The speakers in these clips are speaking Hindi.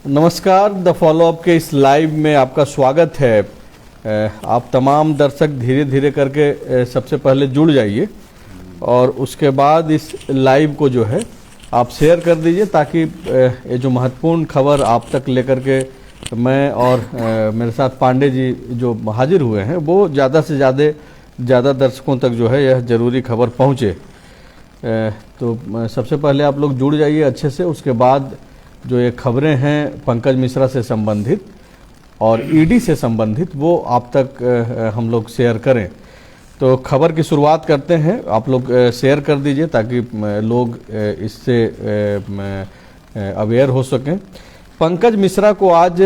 नमस्कार, द फॉलोअप के इस लाइव में आपका स्वागत है। आप तमाम दर्शक धीरे धीरे करके सबसे पहले जुड़ जाइए और उसके बाद इस लाइव को जो है आप शेयर कर दीजिए, ताकि ये जो महत्वपूर्ण खबर आप तक लेकर के मैं और मेरे साथ पांडे जी जो हाजिर हुए हैं वो ज़्यादा से ज़्यादा दर्शकों तक जो है यह ज़रूरी खबर पहुँचे। तो सबसे पहले आप लोग जुड़ जाइए अच्छे से। उसके बाद जो ये खबरें हैं पंकज मिश्रा से संबंधित और ईडी से संबंधित वो आप तक हम लोग शेयर करें। तो खबर की शुरुआत करते हैं, आप लोग शेयर कर दीजिए ताकि लोग इससे अवेयर हो सकें। पंकज मिश्रा को आज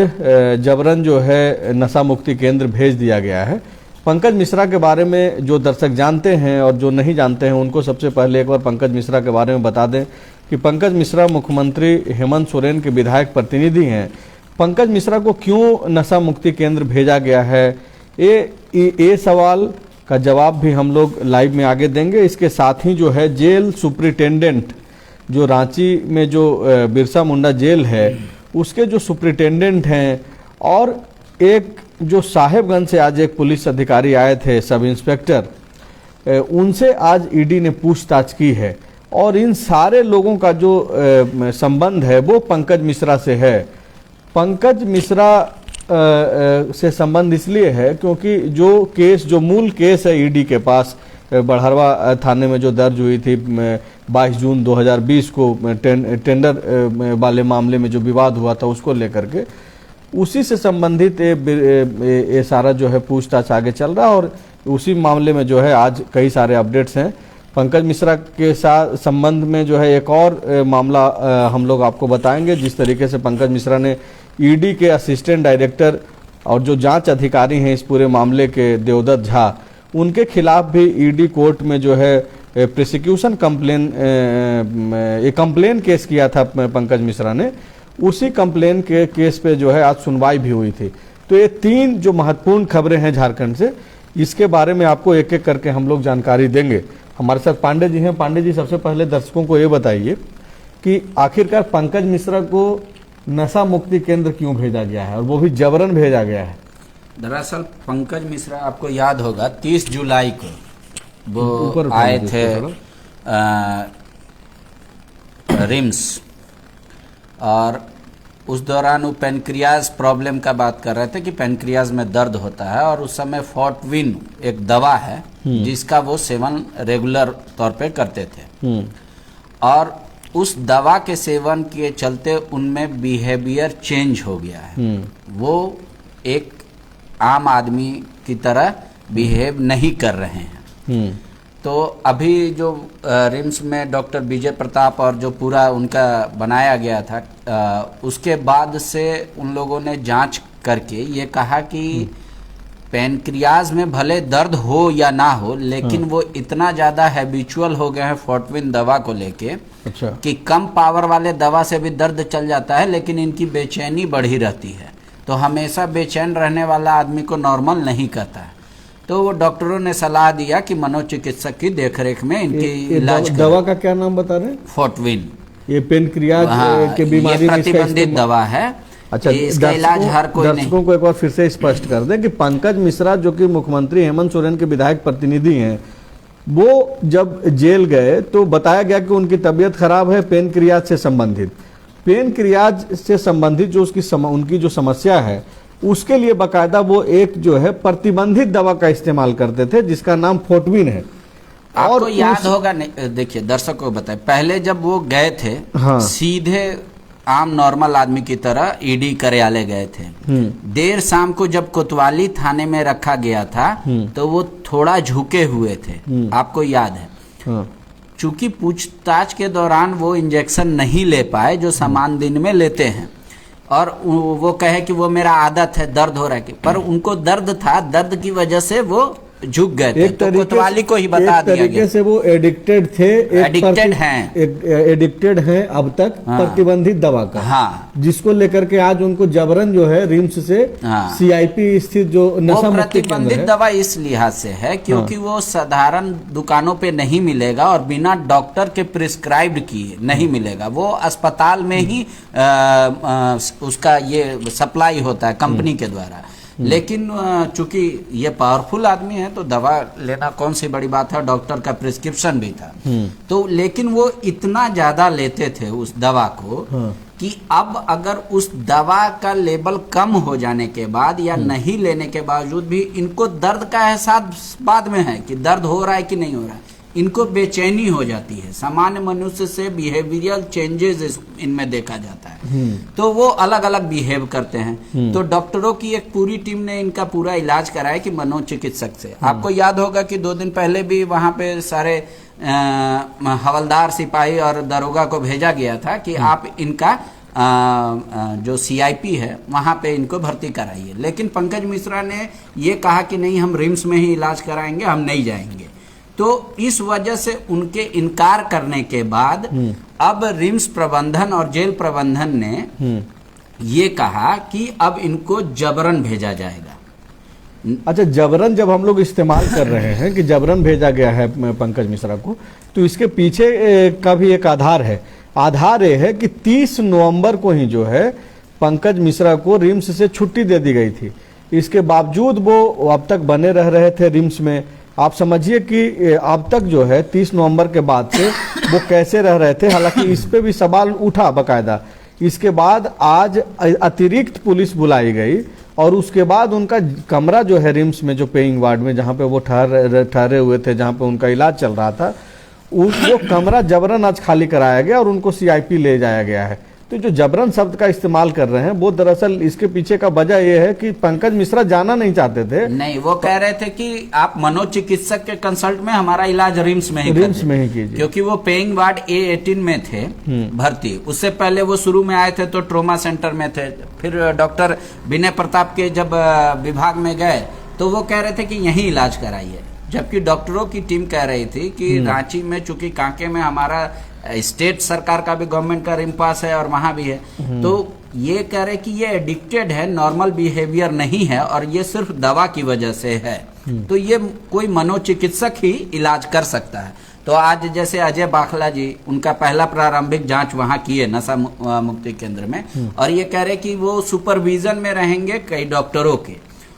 जबरन जो है नशा मुक्ति केंद्र भेज दिया गया है। पंकज मिश्रा के बारे में जो दर्शक जानते हैं और जो नहीं जानते हैं उनको सबसे पहले एक बार पंकज मिश्रा के बारे में बता दें कि पंकज मिश्रा मुख्यमंत्री हेमंत सोरेन के विधायक प्रतिनिधि हैं। पंकज मिश्रा को क्यों नशा मुक्ति केंद्र भेजा गया है, ये सवाल का जवाब भी हम लोग लाइव में आगे देंगे। इसके साथ ही जो है जेल सुप्रिटेंडेंट जो रांची में जो बिरसा मुंडा जेल है उसके जो सुप्रिटेंडेंट हैं और एक जो साहेबगंज से आज एक पुलिस अधिकारी आए थे सब इंस्पेक्टर, उनसे आज ईडी ने पूछताछ की है और इन सारे लोगों का जो संबंध है वो पंकज मिश्रा से है। पंकज मिश्रा से संबंध इसलिए है क्योंकि जो मूल केस है ईडी के पास बड़हरवा थाने में जो दर्ज हुई थी 22 जून 2020 को टेंडर वाले मामले में जो विवाद हुआ था उसको लेकर के, उसी से संबंधित ये सारा जो है पूछताछ आगे चल रहा है और उसी मामले में जो है आज कई सारे अपडेट्स हैं। पंकज मिश्रा के साथ संबंध में जो है एक और मामला हम लोग आपको बताएंगे। जिस तरीके से पंकज मिश्रा ने ईडी के असिस्टेंट डायरेक्टर और जो जांच अधिकारी हैं इस पूरे मामले के देवदत्त झा, उनके खिलाफ भी ईडी कोर्ट में जो है प्रोसिक्यूशन कंप्लेन केस किया था पंकज मिश्रा ने। उसी कंप्लेन के केस पे जो है आज सुनवाई भी हुई थी। तो ये तीन जो महत्वपूर्ण खबरें हैं झारखंड से, इसके बारे में आपको एक एक करके हम लोग जानकारी देंगे। हमारे साथ पांडे जी हैं। पांडे जी, सबसे पहले दर्शकों को ये बताइए कि आखिरकार पंकज मिश्रा को नशा मुक्ति केंद्र क्यों भेजा गया है और वो भी जबरन भेजा गया है। दरअसल पंकज मिश्रा आपको याद होगा 30 जुलाई को वो आए थे रिम्स और उस दौरान वो पेनक्रियाज प्रॉब्लम का बात कर रहे थे कि पेनक्रियाज में दर्द होता है और उस समय फॉर्टविन एक दवा है जिसका वो सेवन रेगुलर तौर पे करते थे और उस दवा के सेवन के चलते उनमें बिहेवियर चेंज हो गया है। वो एक आम आदमी की तरह बिहेव नहीं कर रहे हैं। तो अभी जो रिम्स में डॉक्टर विजय प्रताप और जो पूरा उनका बनाया गया था उसके बाद से उन लोगों ने जांच करके ये कहा कि पेनक्रियाज में भले दर्द हो या ना हो, लेकिन वो इतना ज्यादा हैबिचुअल हो गए हैं फॉर्टविन दवा को लेके कि कम पावर वाले दवा से भी दर्द चल जाता है लेकिन इनकी बेचैनी बढ़ी रहती है। तो हमेशा बेचैन रहने वाला आदमी को नॉर्मल नहीं कहता है। तो वो डॉक्टरों ने सलाह दिया कि मनोचिकित्सक की देखरेख में इनकी इलाज दवा का क्या नाम बता रहे हैं? फॉर्टविन। ये पेनक्रियाज के बीमारी में प्रतिबंधित दवा है। अच्छा, इसका इलाज हर कोई नहीं। दर्शकों को एक बार फिर से स्पष्ट कर दें कि पंकज मिश्रा जो कि मुख्यमंत्री हेमंत सोरेन के विधायक प्रतिनिधि हैं, वो जब जेल गए तो बताया गया कि उनकी तबीयत खराब है पेनक्रियाज से संबंधित। पेनक्रियाज से संबंधित जो उनकी जो समस्या है उसके लिए बाकायदा वो एक जो है प्रतिबंधित दवा का इस्तेमाल करते थे जिसका नाम फॉर्टविन है। और याद होगा, देखिए दर्शकों को बताए, पहले जब वो गए थे सीधे आम नॉर्मल आदमी की तरह ईडी कार्यालय गए थे। देर शाम को जब कोतवाली थाने में रखा गया था तो वो थोड़ा झुके हुए थे, आपको याद है। चूंकि पूछताछ के दौरान वो इंजेक्शन नहीं ले पाए जो सामान्य दिन में लेते हैं और वो कहे कि वो मेरा आदत है, दर्द हो रहा है, पर उनको दर्द था, दर्द की वजह से वो झुक गए थे, तो कोतवाली को ही बता दिया गया। तरीके से वो एडिक्टेड थे, एडिक्टेड हैं अब तक प्रतिबंधित दवा का, हाँ, जिसको लेकर के आज उनको जबरन जो है रिम्स से सीआईपी स्थित जो नशा मुक्ति प्रतिबंधित दवा इस लिहाज से है क्योंकि वो साधारण दुकानों पे नहीं मिलेगा और बिना डॉक्टर के प्रिस्क्राइब्ड किए नहीं मिलेगा। वो अस्पताल में ही उसका ये सप्लाई होता है कंपनी के द्वारा। लेकिन चूंकि ये पावरफुल आदमी है तो दवा लेना कौन सी बड़ी बात है, डॉक्टर का प्रिस्क्रिप्शन भी था। तो लेकिन वो इतना ज्यादा लेते थे उस दवा को कि अब अगर उस दवा का लेवल कम हो जाने के बाद या नहीं लेने के बावजूद भी इनको दर्द का एहसास बाद में है कि दर्द हो रहा है कि नहीं हो रहा है, इनको बेचैनी हो जाती है। सामान्य मनुष्य से बिहेवियरल चेंजेस इनमें देखा जाता है, तो वो अलग अलग बिहेव करते हैं। तो डॉक्टरों की एक पूरी टीम ने इनका पूरा इलाज कराया कि मनोचिकित्सक से। आपको याद होगा कि 2 दिन पहले भी वहां पे सारे हवलदार, सिपाही और दरोगा को भेजा गया था कि आप इनका जो सीआईपी है वहां पे इनको भर्ती कराइए। लेकिन पंकज मिश्रा ने ये कहा कि नहीं, हम रिम्स में ही इलाज कराएंगे, हम नहीं जाएंगे। तो इस वजह से उनके इनकार करने के बाद अब रिम्स प्रबंधन और जेल प्रबंधन ने ये कहा कि अब इनको जबरन भेजा जाएगा। अच्छा, जबरन जब हम लोग इस्तेमाल कर रहे हैं कि जबरन भेजा गया है पंकज मिश्रा को, तो इसके पीछे का भी एक आधार है। आधार ये है कि 30 नवंबर को ही जो है पंकज मिश्रा को रिम्स से छुट्टी दे दी गई थी। इसके बावजूद वो अब तक बने रह रहे थे रिम्स में। आप समझिए कि अब तक जो है 30 नवंबर के बाद से वो कैसे रह रहे थे। हालांकि इस पे भी सवाल उठा बकायदा। इसके बाद आज अतिरिक्त पुलिस बुलाई गई और उसके बाद उनका कमरा जो है रिम्स में, जो पेइंग वार्ड में जहाँ पे वो ठहरे हुए थे, जहाँ पे उनका इलाज चल रहा था, वो कमरा जबरन आज खाली कराया गया और उनको सीआईपी ले जाया गया है। तो जो जबरन शब्द का इस्तेमाल कर रहे हैं वो दरअसल इसके पीछे का वजह यह है कि पंकज मिश्रा जाना नहीं चाहते थे। नहीं, वो कह रहे थे कि आप मनोचिकित्सक के कंसल्ट में हमारा इलाज रिम्स में ही कीजिए, क्योंकि वो पेइंग वार्ड A18 में थे भर्ती। उससे पहले वो शुरू में आए थे तो ट्रोमा सेंटर में थे। फिर डॉक्टर विनय प्रताप के जब विभाग में गए तो वो कह रहे थे कि यहीं इलाज कराइए, जबकि डॉक्टरों की टीम कह रही थी कि रांची में, चूंकि कांके में हमारा स्टेट सरकार का भी गवर्नमेंट का रिम पास है और वहां भी है, तो ये कह रहे कि ये एडिक्टेड है, नॉर्मल बिहेवियर नहीं है और ये सिर्फ दवा की वजह से है। तो ये कोई मनोचिकित्सक ही इलाज कर सकता है। तो आज जैसे अजय बाखला जी, उनका पहला प्रारंभिक जांच वहां किए नशा मुक्ति केंद्र में, और ये कह रहे कि वो सुपरविजन में रहेंगे कई डॉक्टरों के,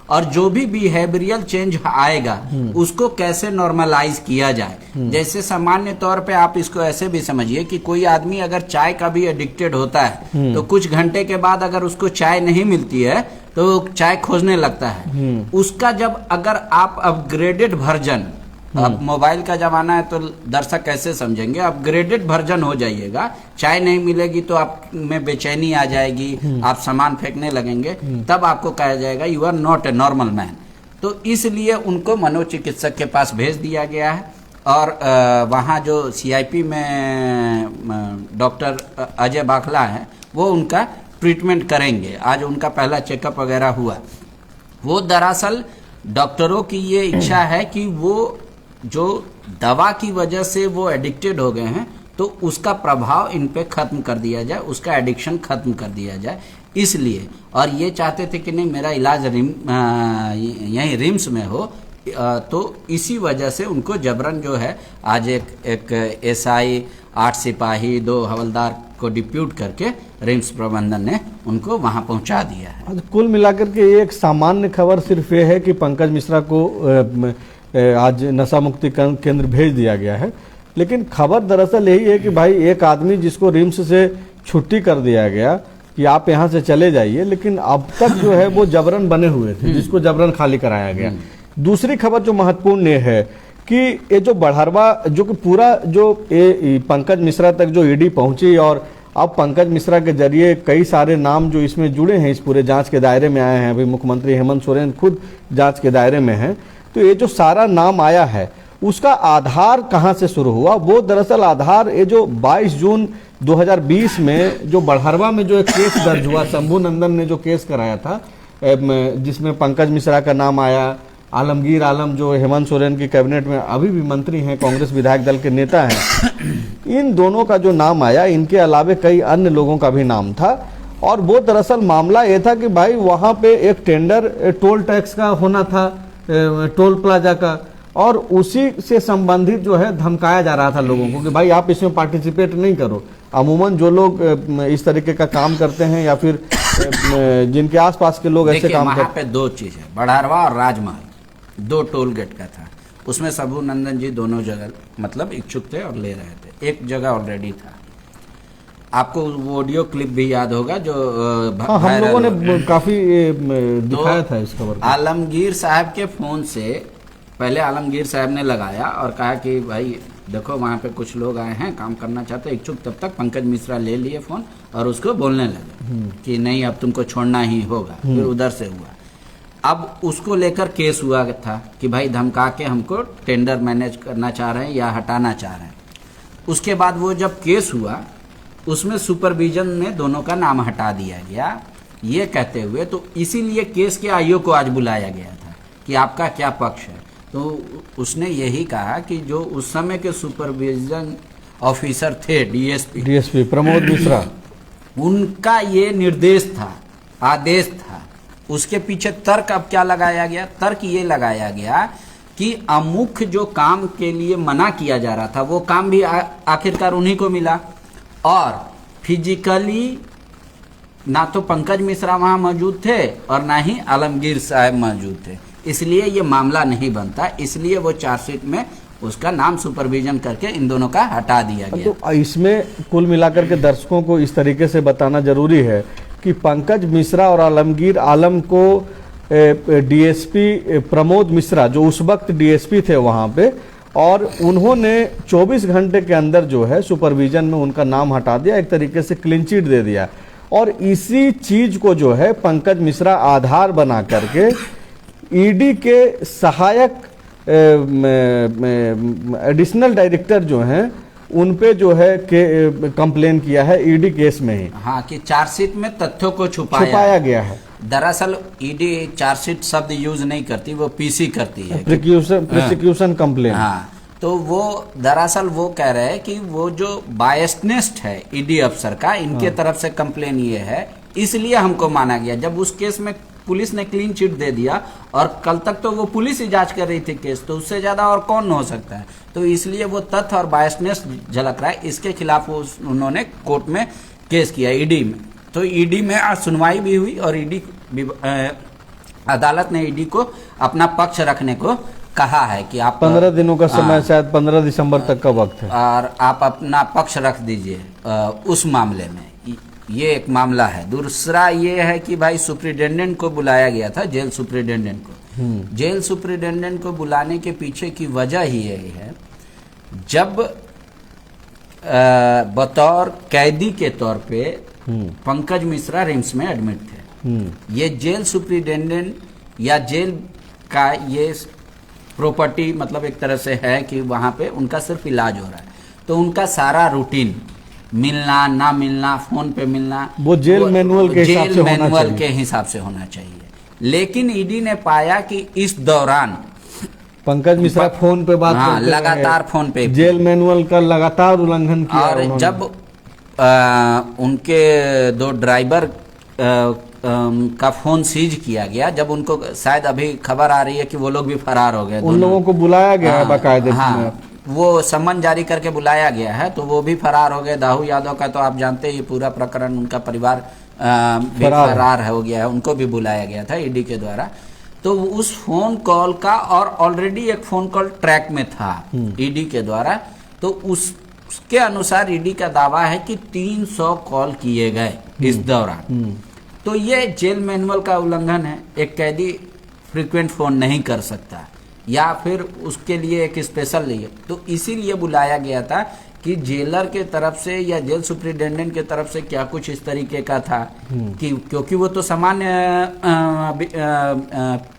और जो भी बिहेवियरल चेंज आएगा उसको कैसे नॉर्मलाइज किया जाए। जैसे सामान्य तौर पे आप इसको ऐसे भी समझिए कि कोई आदमी अगर चाय का भी एडिक्टेड होता है तो कुछ घंटे के बाद अगर उसको चाय नहीं मिलती है तो चाय खोजने लगता है। उसका जब अगर आप अपग्रेडेड वर्जन, अब मोबाइल का जमाना है तो दर्शक कैसे समझेंगे, अपग्रेडेड वर्जन हो जाइएगा, चाय नहीं मिलेगी तो आप में बेचैनी आ जाएगी, आप सामान फेंकने लगेंगे, तब आपको कहा जाएगा you are not a normal man. तो इसलिए उनको मनोचिकित्सक के पास भेज दिया गया है और वहाँ जो सीआईपी में डॉक्टर अजय बाखला है वो उनका ट्रीटमेंट करेंगे। आज उनका पहला चेकअप वगैरह हुआ। वो दरअसल डॉक्टरों की ये इच्छा है कि वो जो दवा की वजह से वो एडिक्टेड हो गए हैं तो उसका प्रभाव इन पे खत्म कर दिया जाए, उसका एडिक्शन खत्म कर दिया जाए, इसलिए। और ये चाहते थे कि नहीं, मेरा इलाज यहीं रिम्स में हो, तो इसी वजह से उनको जबरन जो है आज एक एसआई, 8 सिपाही, 2 हवलदार को डिप्यूट करके रिम्स प्रबंधन ने उनको वहां पहुंचा दिया है। कुल मिलाकर के एक सामान्य खबर सिर्फ ये है कि पंकज मिश्रा को आज नशा मुक्ति केंद्र भेज दिया गया है, लेकिन खबर दरअसल यही है कि भाई एक आदमी जिसको रिम्स से छुट्टी कर दिया गया कि आप यहाँ से चले जाइए, लेकिन अब तक जो है वो जबरन बने हुए थे, जिसको जबरन खाली कराया गया। दूसरी खबर जो महत्वपूर्ण ये है कि ये जो बढ़ावा, जो कि पूरा जो पंकज मिश्रा तक जो ईडी पहुंची और अब पंकज मिश्रा के जरिए कई सारे नाम जो इसमें जुड़े हैं, इस पूरे जांच के दायरे में आए हैं। अभी मुख्यमंत्री हेमंत सोरेन खुद जांच के दायरे में हैं। तो ये जो सारा नाम आया है उसका आधार कहां से शुरू हुआ? वो दरअसल आधार ये जो 22 जून 2020 में जो बढ़ावा में जो एक केस दर्ज हुआ, शंभू नंदन ने जो केस कराया था जिसमें पंकज मिश्रा का नाम आया, आलमगीर आलम जो हेमंत सोरेन की कैबिनेट में अभी भी मंत्री हैं, कांग्रेस विधायक दल के नेता हैं, इन दोनों का जो नाम आया, इनके अलावे कई अन्य लोगों का भी नाम था। और वो दरअसल मामला ये था कि भाई वहाँ पे एक टेंडर टोल टैक्स का होना था, टोल प्लाजा का, और उसी से संबंधित जो है धमकाया जा रहा था लोगों को कि भाई आप इसमें पार्टिसिपेट नहीं करो। अमूमन जो लोग इस तरीके का काम करते हैं या फिर जिनके आसपास के लोग ऐसे काम वहाँ पे दो चीज है, बढ़ारवा और राजमहल, 2 टोल गेट का था। उसमें सबू नंदन जी दोनों जगह मतलब इच्छुक थे और ले रहे थे। एक जगह ऑलरेडी था, आपको वो ऑडियो क्लिप भी याद होगा जो हाँ, हम लोगों ने काफी दिखाया था इस खबर को। आलमगीर साहब के फोन से पहले आलमगीर साहब ने लगाया और कहा कि भाई देखो वहाँ पे कुछ लोग आए हैं, काम करना चाहते हैं, इच्छुक। तब तक पंकज मिश्रा ले लिए फोन और उसको बोलने लगे कि नहीं अब तुमको छोड़ना ही होगा। फिर उधर से हुआ, अब उसको लेकर केस हुआ था कि भाई धमका के हमको टेंडर मैनेज करना चाह रहे हैं या हटाना चाह रहे हैं। उसके बाद वो जब केस हुआ उसमें सुपरविजन में दोनों का नाम हटा दिया गया, ये कहते हुए। तो इसीलिए केस के आयोग को आज बुलाया गया था कि आपका क्या पक्ष है। तो उसने यही कहा कि जो उस समय के सुपरविजन ऑफिसर थे, डीएसपी प्रमोद मिश्रा, उनका ये निर्देश था, आदेश था। उसके पीछे तर्क अब क्या लगाया गया? तर्क ये लगाया गया कि अमुख्य जो काम के लिए मना किया जा रहा था वो काम भी आखिरकार उन्हीं को मिला, और फिजिकली ना तो पंकज मिश्रा वहां मौजूद थे और ना ही आलमगीर साहब मौजूद थे, इसलिए ये मामला नहीं बनता। इसलिए वो चार्जशीट में उसका नाम सुपरविजन करके इन दोनों का हटा दिया गया। तो इसमें कुल मिलाकर के दर्शकों को इस तरीके से बताना जरूरी है कि पंकज मिश्रा और आलमगीर आलम को डीएसपी प्रमोद मिश्रा जो उस वक्त डीएसपी थे वहां पे, और उन्होंने 24 घंटे के अंदर जो है सुपरविजन में उनका नाम हटा दिया, एक तरीके से क्लीन चिट दे दिया। और इसी चीज को जो है पंकज मिश्रा आधार बना करके ईडी के सहायक एडिशनल डायरेक्टर जो हैं उन पे जो है कंप्लेन किया है ईडी केस में ही। हाँ, कि चार्जशीट में तथ्यों को छुपाया गया है। दरअसल ईडी चार्जशीट शब्द यूज नहीं करती, वो पीसी करती है, प्रोसिक्यूशन कंप्लेन। हाँ, तो वो दरअसल वो कह रहे हैं कि वो जो बायसनेस्ट है ईडी अफसर का, इनके तरफ से कंप्लेन ये है, इसलिए हमको माना गया। जब उस केस में पुलिस ने क्लीन चिट दे दिया और कल तक तो वो पुलिस ही जांच कर रही थी केस, तो उससे ज्यादा और कौन हो सकता है। तो इसलिए वो तथ्य और बायसनेस झलक रहा है, इसके खिलाफ उन्होंने कोर्ट में केस किया ईडी में। तो ईडी में आज सुनवाई भी हुई और ईडी अदालत ने ईडी को अपना पक्ष रखने को कहा है कि आप 15 दिनों का समय, शायद 15 दिसंबर तक का वक्त है, और आप अपना पक्ष रख दीजिए उस मामले में। ये एक मामला है। दूसरा ये है कि भाई सुप्रिटेंडेंट को बुलाया गया था, जेल सुप्रिटेंडेंट को। जेल सुप्रिटेंडेंट को बुलाने के पीछे की वजह ही यही है, जब बतौर कैदी के तौर पे पंकज मिश्रा रिम्स में एडमिट थे, ये जेल सुप्रिटेंडेंट या जेल का ये प्रॉपर्टी मतलब एक तरह से है कि वहां पे उनका सिर्फ इलाज हो रहा है, तो उनका सारा रूटीन, मिलना ना मिलना, फोन पे मिलना, वो जेल मैनुअल के हिसाब से होना चाहिए। लेकिन ईडी ने पाया कि इस दौरान पंकज मिश्रा फोन पे बात करते हैं, लगातार फोन पे जेल मैनुअल का लगातार उल्लंघन किया। और जब उनके 2 ड्राइवर का फोन सीज किया गया, जब उनको शायद अभी खबर आ रही है कि वो लोग भी फरार हो गए, उन लोगों को बुलाया गया है बाकायदे। वो सम्मन जारी करके बुलाया गया है, तो वो भी फरार हो गए। दाऊ यादव का तो आप जानते हैं ये पूरा प्रकरण, उनका परिवार भी फरार हो गया है, उनको भी बुलाया गया था ईडी के द्वारा। तो उस फोन कॉल का, और ऑलरेडी एक फोन कॉल ट्रैक में था ईडी के द्वारा, तो उसके अनुसार ईडी का दावा है कि 300 कॉल किए गए इस दौरान। तो ये जेल मैनुअल का उल्लंघन है। एक कैदी फ्रीक्वेंट फोन नहीं कर सकता, या फिर उसके लिए एक स्पेशल लिए, तो इसीलिए बुलाया गया था कि जेलर के तरफ से या जेल सुप्रिटेंडेंट के तरफ से क्या कुछ इस तरीके का था कि क्योंकि वो तो सामान्य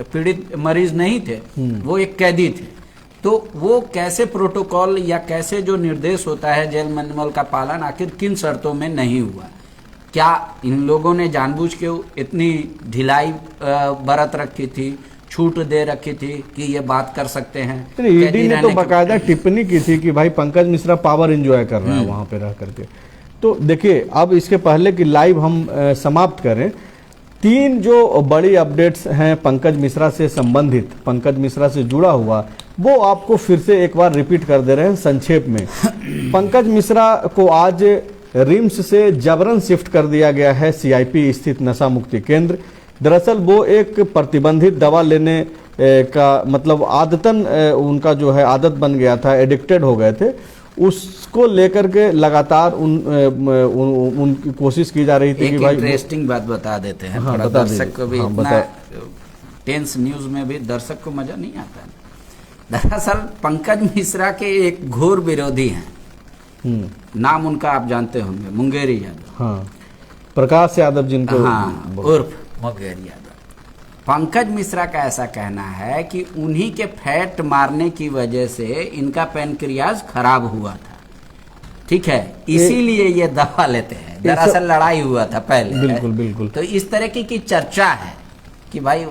पीड़ित मरीज नहीं थे, वो एक कैदी थे, तो वो कैसे प्रोटोकॉल या कैसे जो निर्देश होता है जेल मैनुअल का पालन आखिर किन शर्तों में नहीं हुआ। क्या इन लोगों ने जानबूझ के इतनी ढिलाई बरत रखी थी, छूट दे रखी थी कि ये बात कर सकते हैं। ईडी कैदी ने तो रहने की- बाकायदा टिप्पणी की थी कि भाई पंकज मिश्रा पावर एंजॉय कर रहा है वहां पे रह करके। तो देखिए, अब इसके पहले कि लाइव हम समाप्त करें, 3 जो बड़ी अपडेट्स हैं पंकज मिश्रा से संबंधित, पंकज मिश्रा से जुड़ा हुआ, वो आपको फिर से एक बार रिपीट कर दे रहे हैं संक्षेप में। पंकज मिश्रा को आज रिम्स से जबरन शिफ्ट कर दिया गया है सीआईपी स्थित नशा मुक्ति केंद्र। दरअसल वो एक प्रतिबंधित दवा लेने का मतलब आदतन उनका जो है आदत बन गया था, एडिक्टेड हो गए थे, उसको लेकर के लगातार उनकी कोशिश की जा रही थी कि भाई इंटरेस्टिंग बात बता देते हैं। हाँ, थोड़ा बता दर्शक को भी हाँ, इतना टेंस न्यूज में भी दर्शक को मजा नहीं आता। दरअसल पंकज मिश्रा के एक घोर विरोधी हैं, नाम उनका आप जानते होंगे, मुंगेरी यादव। हाँ, प्रकाश यादव जिनको हाँ, उर्फ मुंगेरी यादव। पंकज मिश्रा का ऐसा कहना है कि उन्हीं के फैट मारने की वजह से इनका पैनक्रियाज खराब हुआ था, ठीक है, इसीलिए ये दवा लेते हैं। दरअसल लड़ाई हुआ था पहले। बिल्कुल बिल्कुल। तो इस तरह की चर्चा है कि भाई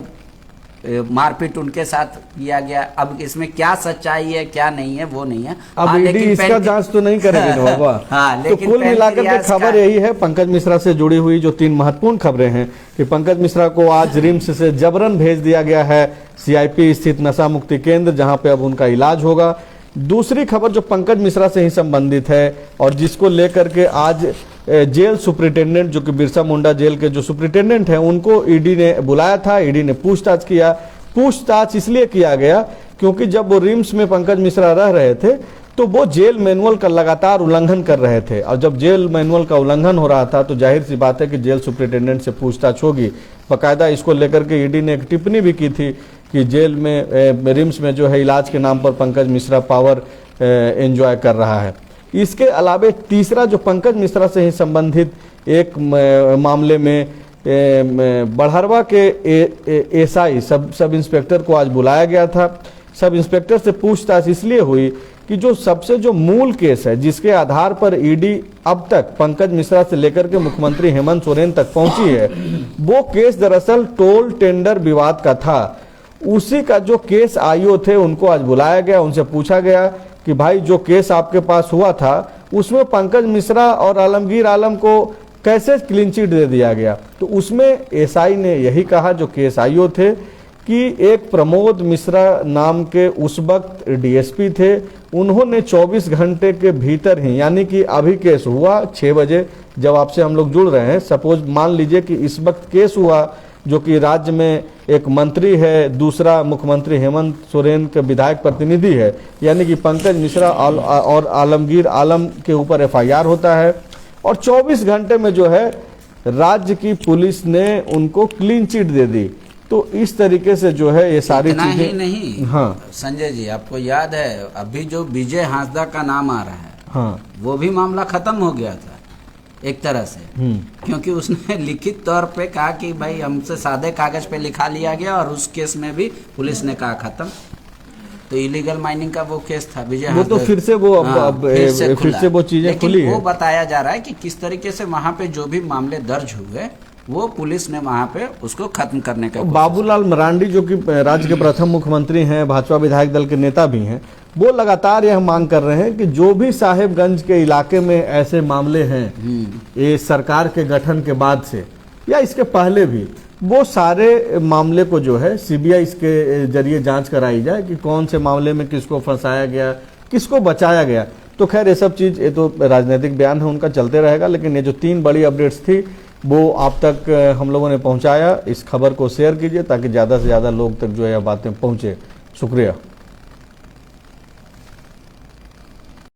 मारपीट उनके साथ किया गया। अब इसमें क्या सच्चाई है क्या नहीं है वो नहीं है। अब हाँ, ईडी इसका जांच तो नहीं करेगी ना बाबा। हाँ, तो लेकिन कुल मिलाकर के खबर यही है, पंकज मिश्रा से जुड़ी हुई जो 3 महत्वपूर्ण खबरें हैं कि पंकज मिश्रा को आज रिम्स से जबरन भेज दिया गया है सीआईपी स्थित नशा मुक्ति केंद्र, जहां पे अब उनका इलाज होगा। दूसरी खबर जो पंकज मिश्रा से ही संबंधित है और जिसको लेकर के आज जेल सुप्रिंटेंडेंट, जो कि बिरसा मुंडा जेल के जो सुप्रिंटेंडेंट हैं, उनको ईडी ने बुलाया था, ईडी ने पूछताछ किया। पूछताछ इसलिए किया गया क्योंकि जब वो रिम्स में पंकज मिश्रा रह रहे थे तो वो जेल मैनुअल का लगातार उल्लंघन कर रहे थे, और जब जेल मैनुअल का उल्लंघन हो रहा था तो जाहिर सी बात है कि जेल सुप्रिंटेंडेंट से पूछताछ होगी। बाकायदा इसको लेकर के ईडी ने एक टिप्पणी भी की थी कि जेल में रिम्स में जो है इलाज के नाम पर पंकज मिश्रा पावर एंजॉय कर रहा है। इसके अलावा तीसरा जो पंकज मिश्रा से ही संबंधित एक मामले में बड़हरवा के एसआई सब इंस्पेक्टर को आज बुलाया गया था। सब इंस्पेक्टर से पूछताछ इसलिए हुई कि जो मूल केस है जिसके आधार पर ईडी अब तक पंकज मिश्रा से लेकर के मुख्यमंत्री हेमंत सोरेन तक पहुंची है, वो केस दरअसल टोल टेंडर विवाद का था। उसी का जो केस आईओ थे उनको आज बुलाया गया, उनसे पूछा गया कि भाई जो केस आपके पास हुआ था उसमें पंकज मिश्रा और आलमगीर आलम को कैसे क्लीन चिट दे दिया गया। तो उसमें एसआई ने यही कहा, जो केस आईओ थे, कि एक प्रमोद मिश्रा नाम के उस वक्त डीएसपी थे, उन्होंने 24 घंटे के भीतर ही, यानी कि अभी केस हुआ 6 बजे जब आपसे हम लोग जुड़ रहे हैं, सपोज मान लीजिए कि इस वक्त केस हुआ, जो कि राज्य में एक मंत्री है, दूसरा मुख्यमंत्री हेमंत सोरेन के विधायक प्रतिनिधि है, यानी कि पंकज मिश्रा और आलमगीर आलम के ऊपर एफआईआर होता है, और 24 घंटे में जो है राज्य की पुलिस ने उनको क्लीन चिट दे दी। तो इस तरीके से जो है ये सारी इतना चीजें ही नहीं। हाँ संजय जी, आपको याद है अभी जो विजय हांसदा का नाम आ रहा है, हाँ, वो भी मामला खत्म हो गया था एक तरह से, क्योंकि उसने लिखित तौर पे कहा कि भाई हमसे सादे कागज पे लिखा लिया गया, और उस केस में भी पुलिस ने कहा खत्म। तो इलीगल माइनिंग का वो केस था विजय वो तो फिर से वो अब फिर से वो चीजें खुली है। वो बताया जा रहा है कि किस तरीके से वहां पे जो भी मामले दर्ज हुए वो पुलिस ने वहां पे उसको खत्म करने का बाबूलाल मरांडी, जो कि राज्य के प्रथम मुख्यमंत्री हैं, भाजपा विधायक दल के नेता भी हैं, वो लगातार यह मांग कर रहे हैं कि जो भी साहेबगंज के इलाके में ऐसे मामले हैं ये सरकार के गठन के बाद से या इसके पहले भी, वो सारे मामले को जो है सीबीआई के जरिए जांच कराई जाए कि कौन से मामले में किसको फंसाया गया, किसको बचाया गया। तो खैर ये सब चीज़, ये तो राजनीतिक बयान है उनका, चलते रहेगा, लेकिन ये जो 3 बड़ी अपडेट्स थी वो आप तक हम लोगों ने पहुंचाया। इस खबर को शेयर कीजिए ताकि ज़्यादा से ज़्यादा लोग तक जो है बातें पहुंचे। शुक्रिया।